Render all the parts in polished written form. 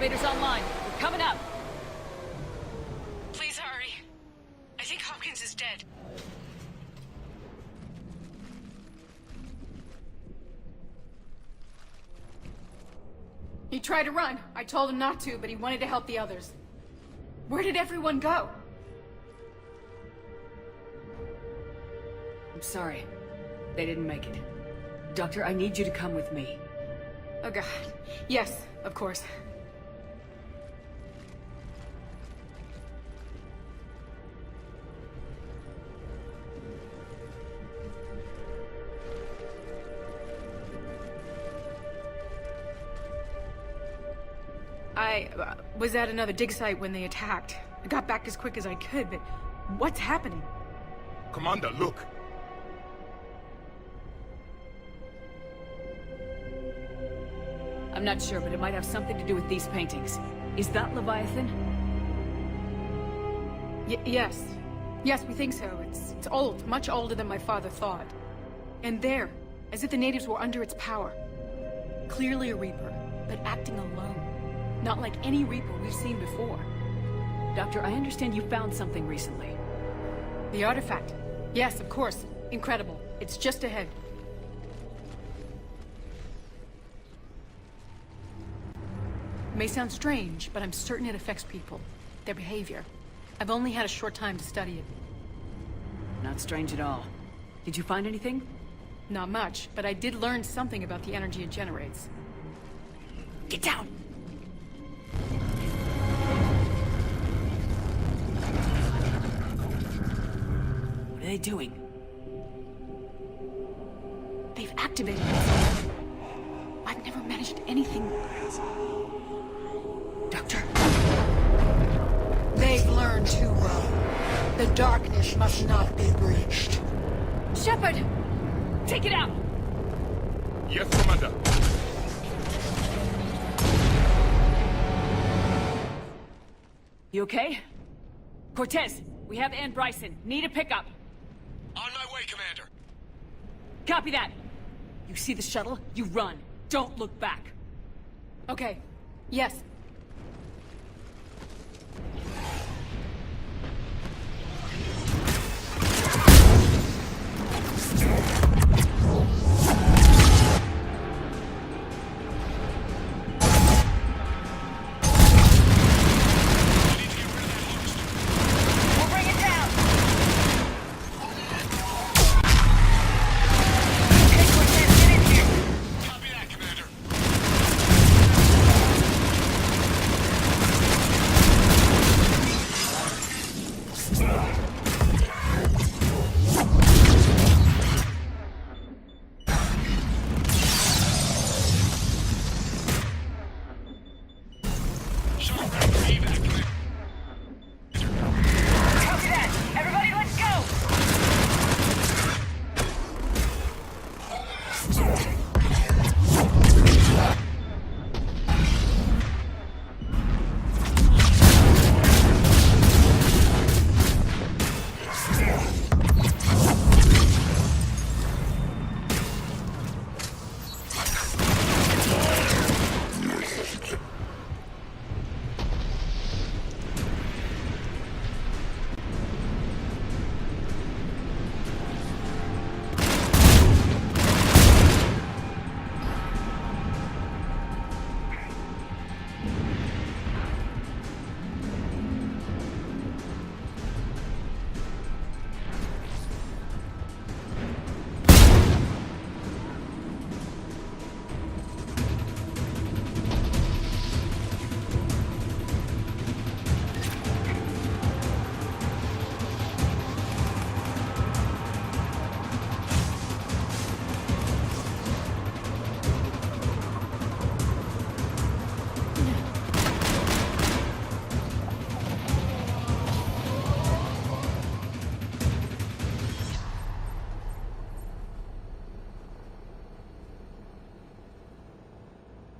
elevator's online. We're coming up. Please hurry. I think Hopkins is dead. He tried to run. I told him not to, but he wanted to help the others. Where did everyone go? I'm sorry. They didn't make it. Doctor, I need you to come with me. Oh god. Yes, of course. I was at another dig site when they attacked. I got back as quick as I could, but what's happening? Commander, look! I'm not sure, but it might have something to do with these paintings. Is that Leviathan? Yes. Yes, we think so. It's old, much older than my father thought. And there, as if the natives were under its power. Clearly a Reaper, but acting alone. Not like any Reaper we've seen before. Doctor, I understand you found something recently. The artifact. Yes, of course. Incredible. It's just ahead. May sound strange, but I'm certain it affects people. Their behavior. I've only had a short time to study it. Not strange at all. Did you find anything? Not much, but I did learn something about the energy it generates. Get down! What are they doing? They've activated it. I've never managed anything. Doctor? They've learned too well. The darkness must not be breached. Shepard! Take it out! Yes, Commander. You okay? Cortez, we have Ann Bryson. Need a pickup. On my way, Commander. Copy that. You see the shuttle? You run. Don't look back. Okay. Yes.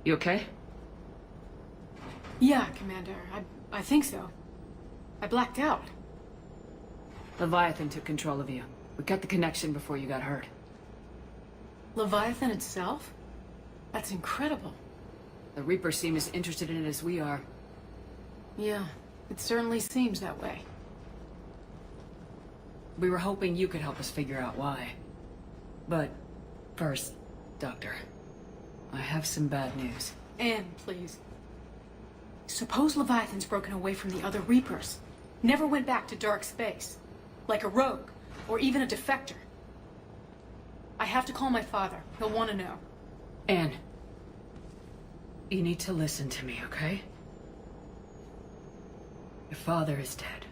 You okay? Yeah, Commander. I think so. I blacked out. Leviathan took control of you. We cut the connection before you got hurt. Leviathan itself? That's incredible. The Reapers seem as interested in it as we are. Yeah, it certainly seems that way. We were hoping you could help us figure out why. But first, Doctor, I have some bad news. Anne, please. Suppose Leviathan's broken away from the other Reapers. Never went back to dark space. Like a rogue, or even a defector. I have to call my father. He'll want to know. Anne, you need to listen to me, okay? Your father is dead.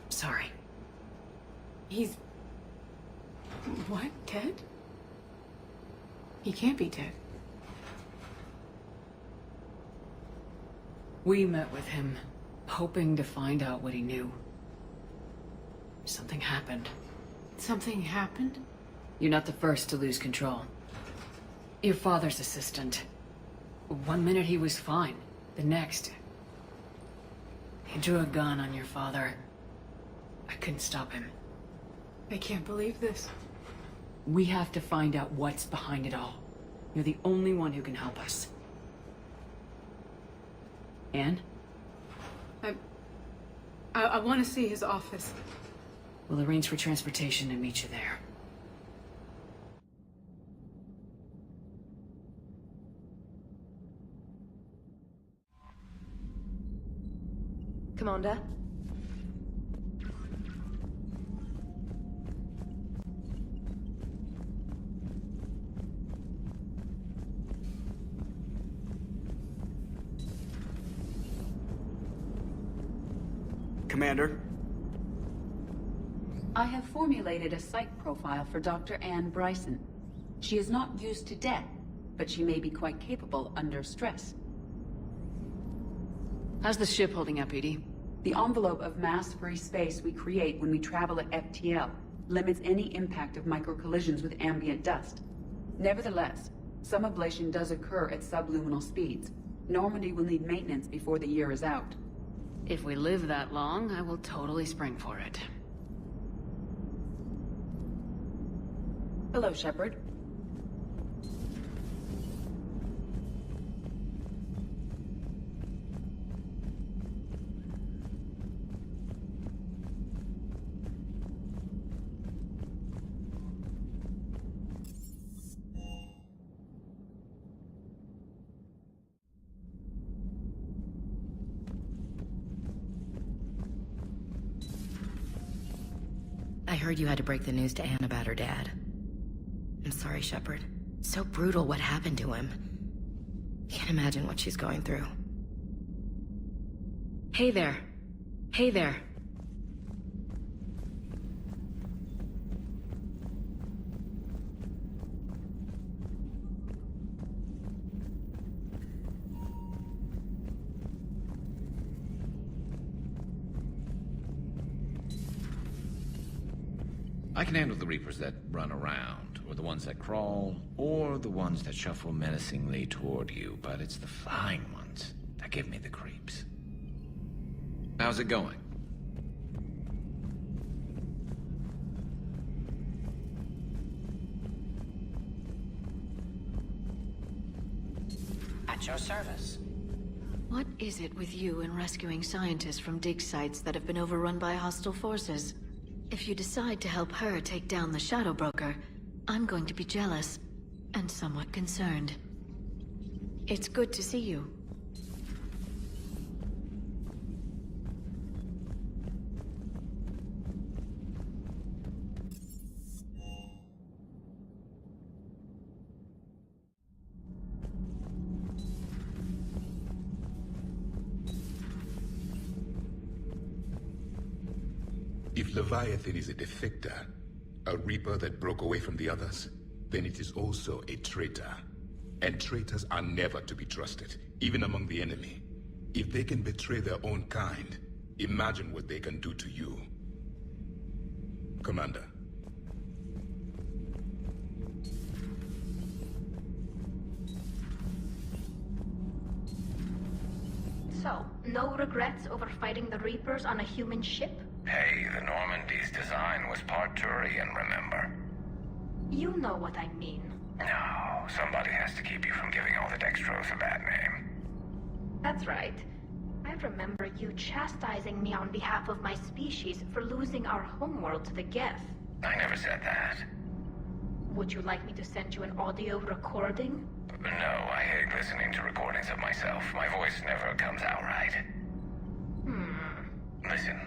Sorry. He's... What? Dead? He can't be dead. We met with him, hoping to find out what he knew. Something happened. Something happened? You're not the first to lose control. Your father's assistant. One minute he was fine. The next... he drew a gun on your father. I couldn't stop him. I can't believe this. We have to find out what's behind it all. You're the only one who can help us. Anne? I want to see his office. We'll arrange for transportation and meet you there. Commander? Commander? I have formulated a psych profile for Dr. Anne Bryson. She is not used to death, but she may be quite capable under stress. How's the ship holding up, Edie? The envelope of mass-free space we create when we travel at FTL limits any impact of microcollisions with ambient dust. Nevertheless, some ablation does occur at subluminal speeds. Normandy will need maintenance before the year is out. If we live that long, I will totally spring for it. Hello, Shepard. I heard you had to break the news to Anne about her dad. I'm sorry, Shepard. So brutal what happened to him. Can't imagine what she's going through. Hey there. Hey there. I can handle the Reapers that run around, or the ones that crawl, or the ones that shuffle menacingly toward you, but it's the flying ones that give me the creeps. How's it going? At your service. What is it with you and rescuing scientists from dig sites that have been overrun by hostile forces? If you decide to help her take down the Shadow Broker, I'm going to be jealous and somewhat concerned. It's good to see you. If Leviathan is a defector, a Reaper that broke away from the others, then it is also a traitor. And traitors are never to be trusted, even among the enemy. If they can betray their own kind, imagine what they can do to you. Commander. So, no regrets over fighting the Reapers on a human ship? Hey, the Normandy's design was part Turian, remember? You know what I mean. No, somebody has to keep you from giving all the Dextros a bad name. That's right. I remember you chastising me on behalf of my species for losing our homeworld to the Geth. I never said that. Would you like me to send you an audio recording? No, I hate listening to recordings of myself. My voice never comes out right. Listen,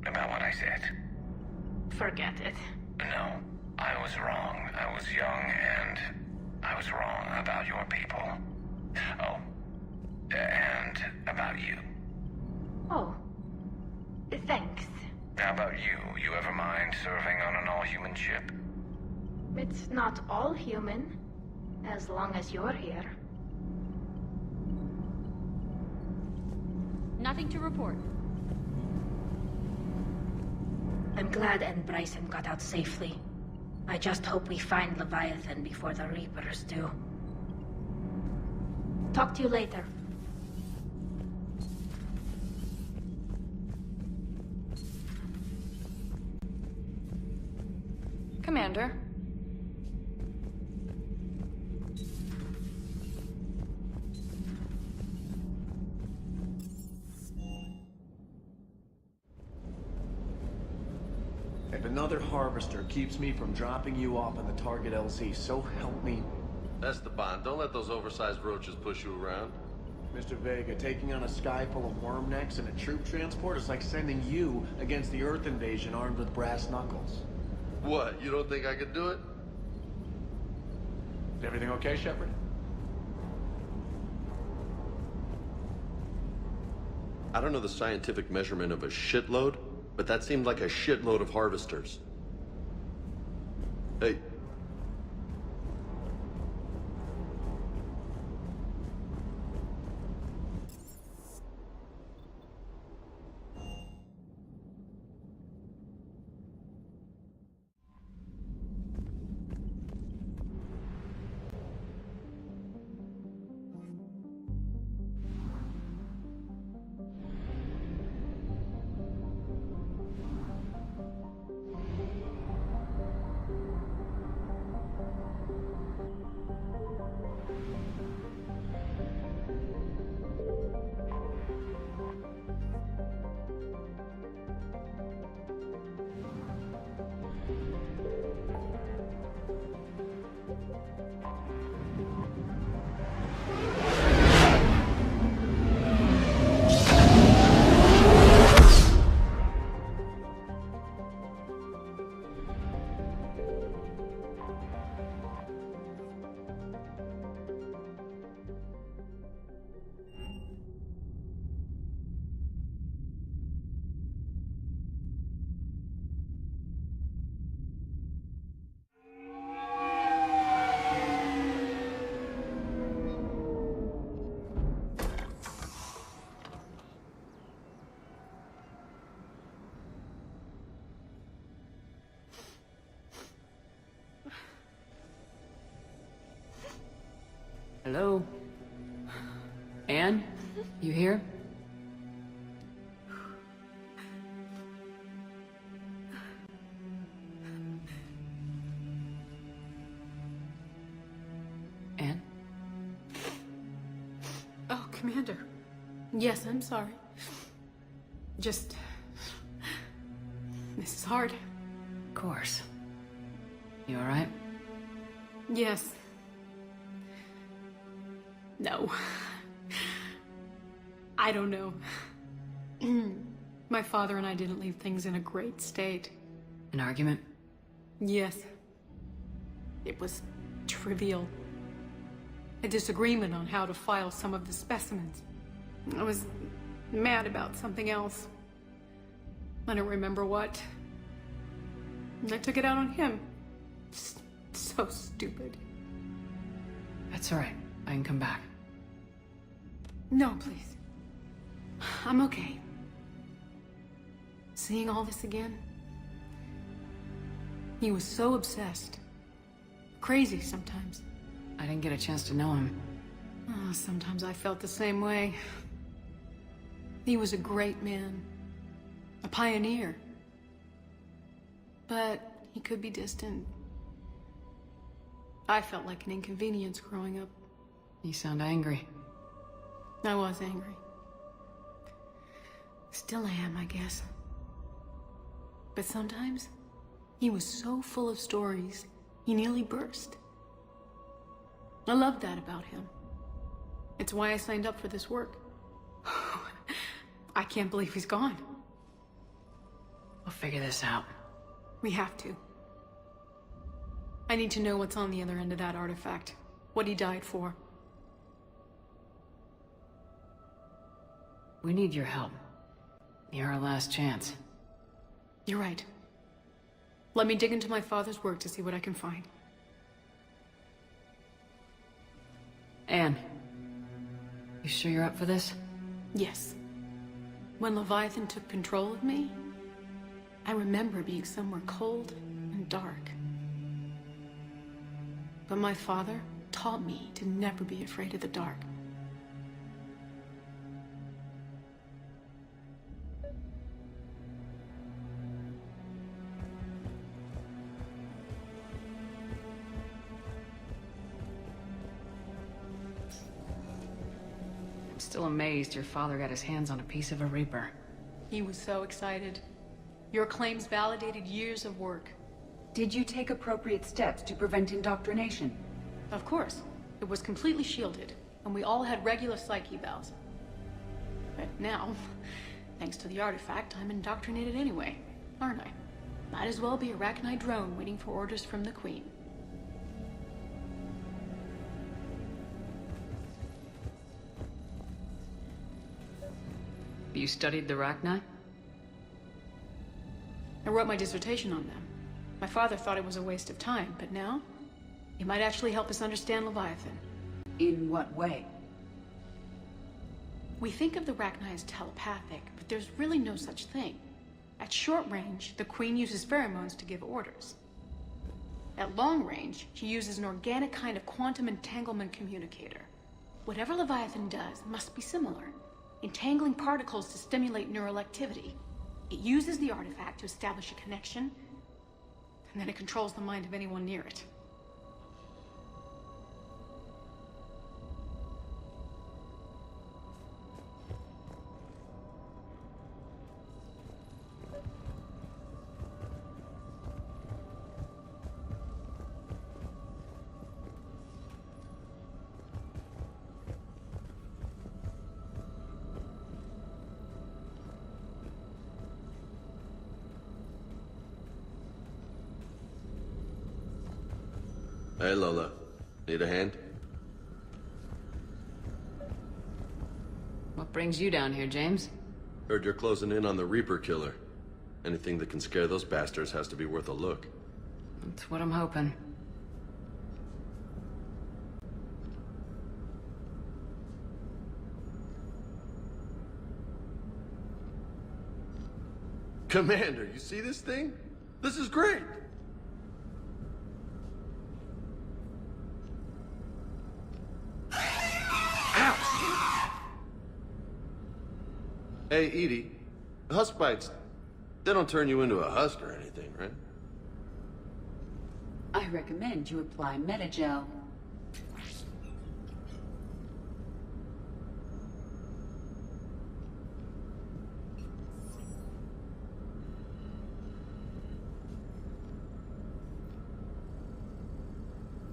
about what I said. Forget it. No, I was wrong. I was young and I was wrong about your people. Oh, and about you. Oh. Thanks. How about you? You ever mind serving on an all-human ship? It's not all human, as long as you're here. Nothing to report. I'm glad Ann Bryson got out safely. I just hope we find Leviathan before the Reapers do. Talk to you later. Commander. If another Harvester keeps me from dropping you off on the target LZ, so help me. Esteban, don't let those oversized roaches push you around. Mr. Vega, taking on a sky full of worm necks and a troop transport is like sending you against the Earth invasion armed with brass knuckles. What, you don't think I could do it? Is everything okay, Shepard? I don't know the scientific measurement of a shitload, but that seemed like a shitload of harvesters. Hey. Hello? Anne? You here? Anne? Oh, Commander. Yes, I'm sorry. Just... this is hard. Of course. You alright? Yes. No. I don't know. My father and I didn't leave things in a great state. An argument? Yes. It was trivial. A disagreement on how to file some of the specimens. I was mad about something else. I don't remember what. And I took it out on him. So stupid. That's alright. I can come back. No, please. I'm okay. Seeing all this again? He was so obsessed. Crazy sometimes. I didn't get a chance to know him. Oh, sometimes I felt the same way. He was a great man. A pioneer. But he could be distant. I felt like an inconvenience growing up. You sound angry. I was angry. Still am, I guess. But sometimes, he was so full of stories, he nearly burst. I loved that about him. It's why I signed up for this work. I can't believe he's gone. We'll figure this out. We have to. I need to know what's on the other end of that artifact. What he died for. We need your help. You're our last chance. You're right. Let me dig into my father's work to see what I can find. Anne, you sure you're up for this? Yes. When Leviathan took control of me, I remember being somewhere cold and dark. But my father taught me to never be afraid of the dark. I'm still amazed your father got his hands on a piece of a Reaper. He was so excited. Your claims validated years of work. Did you take appropriate steps to prevent indoctrination? Of course. It was completely shielded, and we all had regular psych evals. But now, thanks to the artifact, I'm indoctrinated anyway, aren't I? Might as well be a Arachnite drone waiting for orders from the Queen. You studied the Arachnite? I wrote my dissertation on them. My father thought it was a waste of time, but now, it might actually help us understand Leviathan. In what way? We think of the Arachnite as telepathic, but there's really no such thing. At short range, the Queen uses pheromones to give orders. At long range, she uses an organic kind of quantum entanglement communicator. Whatever Leviathan does must be similar, entangling particles to stimulate neural activity. It uses the artifact to establish a connection, and then it controls the mind of anyone near it. Hey, Lola. Need a hand? What brings you down here, James? Heard you're closing in on the Reaper killer. Anything that can scare those bastards has to be worth a look. That's what I'm hoping. Commander, you see this thing? This is great! Hey, Edie, husk bites, they don't turn you into a husk or anything, right? I recommend you apply Metagel.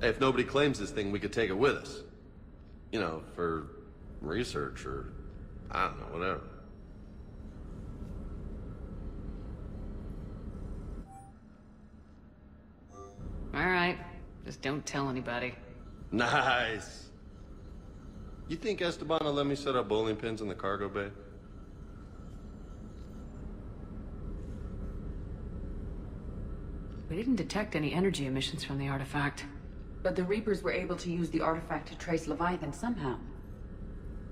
Hey, if nobody claims this thing, we could take it with us. You know, for research or, I don't know, whatever. All right. Just don't tell anybody. Nice. You think Esteban will let me set up bowling pins in the cargo bay? We didn't detect any energy emissions from the artifact. But the Reapers were able to use the artifact to trace Leviathan somehow.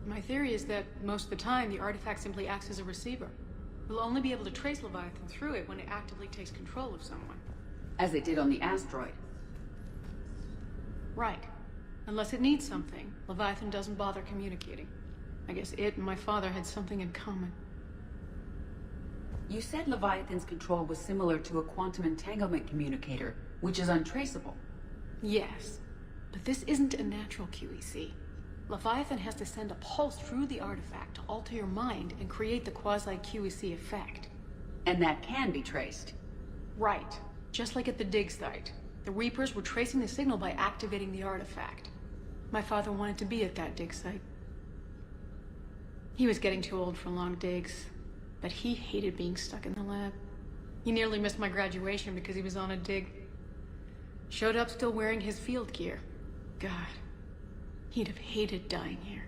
My theory is that most of the time, the artifact simply acts as a receiver. We'll only be able to trace Leviathan through it when it actively takes control of someone. As it did on the asteroid. Right. Unless it needs something, Leviathan doesn't bother communicating. I guess it and my father had something in common. You said Leviathan's control was similar to a quantum entanglement communicator, which is untraceable. Yes, But this isn't a natural QEC. Leviathan has to send a pulse through the artifact to alter your mind and create the quasi-QEC effect. And that can be traced. Right. Just like at the dig site. The Reapers were tracing the signal by activating the artifact. My father wanted to be at that dig site. He was getting too old for long digs, but he hated being stuck in the lab. He nearly missed my graduation because he was on a dig. Showed up still wearing his field gear. God, he'd have hated dying here.